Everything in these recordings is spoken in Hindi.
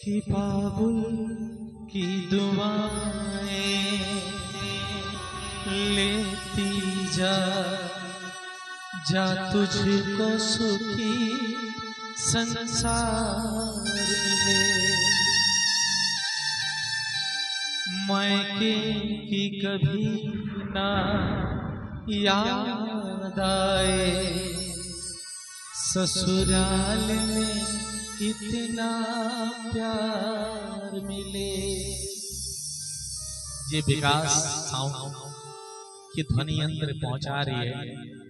कि बाबुल की दुआएं लेती जा जा तुझको सुखी संसार मिले। मायके की कभी ना याद आए, ससुराल में इतना प्यार मिले। ये विकास साउंड की ध्वनि यंत्र पहुंचा रही है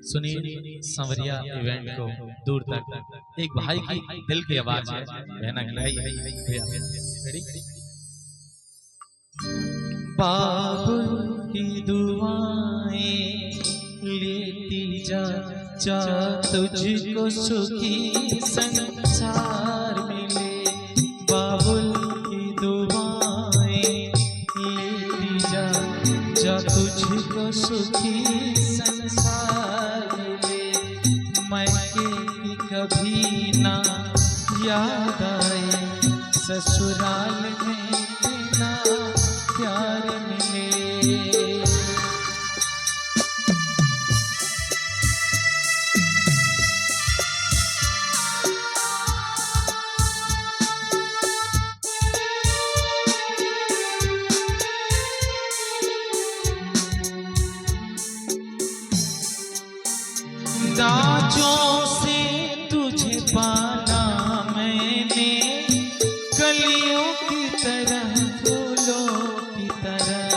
सुनील संवरिया इवेंट को दूर तक। एक भाई की दिल की आवाज है, बहना बाबुल की दुआएं लेती जा जा तुझको सुखी संसार मिले। बाबुल की दुआएं लेती जा जा तुझको सुखी संसार मिले। मायके की कभी ना याद आए, ससुराल में इतना प्यार मिले। दाजों से तुझे पाना मैंने, कलियों की तरह फूलों की तरह।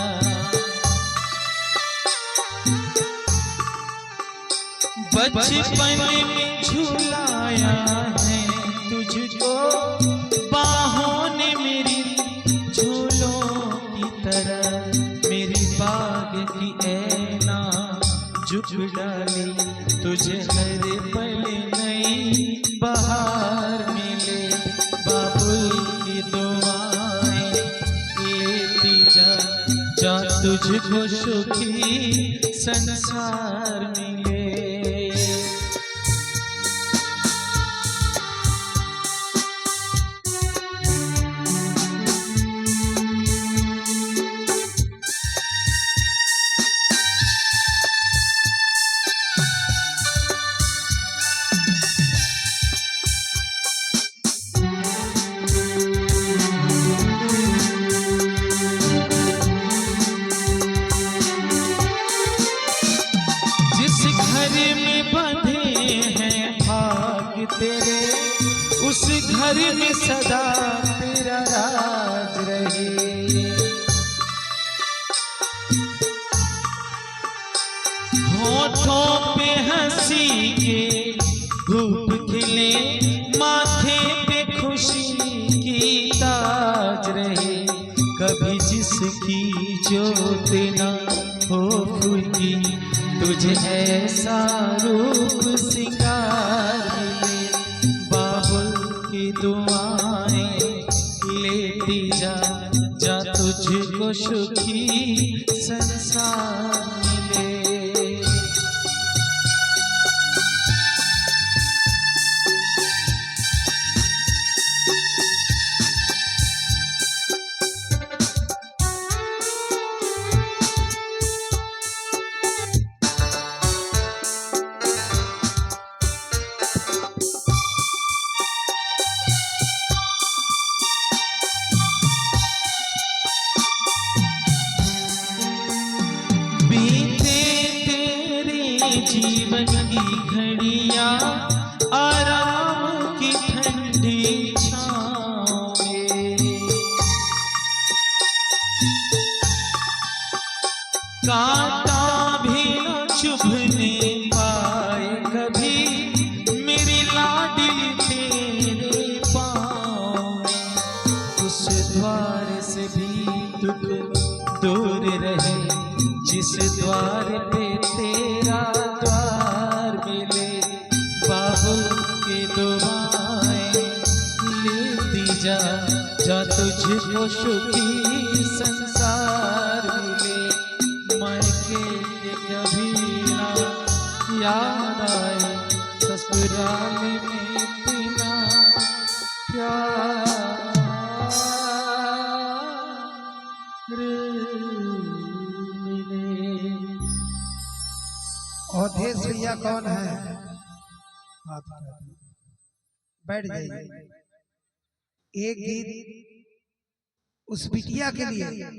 बचपन में झुलाया है तुझको बाहों ने मेरी झूलों की तरह। मेरी बाग की ऐना झुक डाली, तुझे हर पल नई बहार मिले। बाबुल की दुआएं लेती जा जा तुझको सुखी संसार मिले। तेरे उस घर में सदा तेरा राज रहे। होठों पे हंसी के धूप खिले, माथे पे खुशी की ताज रहे। कभी जिसकी जोत ना हो फूटी, तुझे ऐसा रूप सिंगार मिले। बाबुल की दुआएं लेती जा जा तुझको सुखी संसार मिले। जीवन की घड़ियां आराम की ठंडी छाँव में, कांटा भी न चुभने पाए कभी मेरी लाडली तेरे पाँव में। उस द्वार से भी दुख दूर रहे, जिस द्वार पे तेरा द्वार मिले। बाबुल की दुआएं लेती जा जा तुझको सुखी संसार मिले। मायके के कभी ना याद आए, ससुराल में इतना प्यार मिले। अवधेश भैया कौन है? बैठ जाइए। एक गीत उस बिटिया के लिए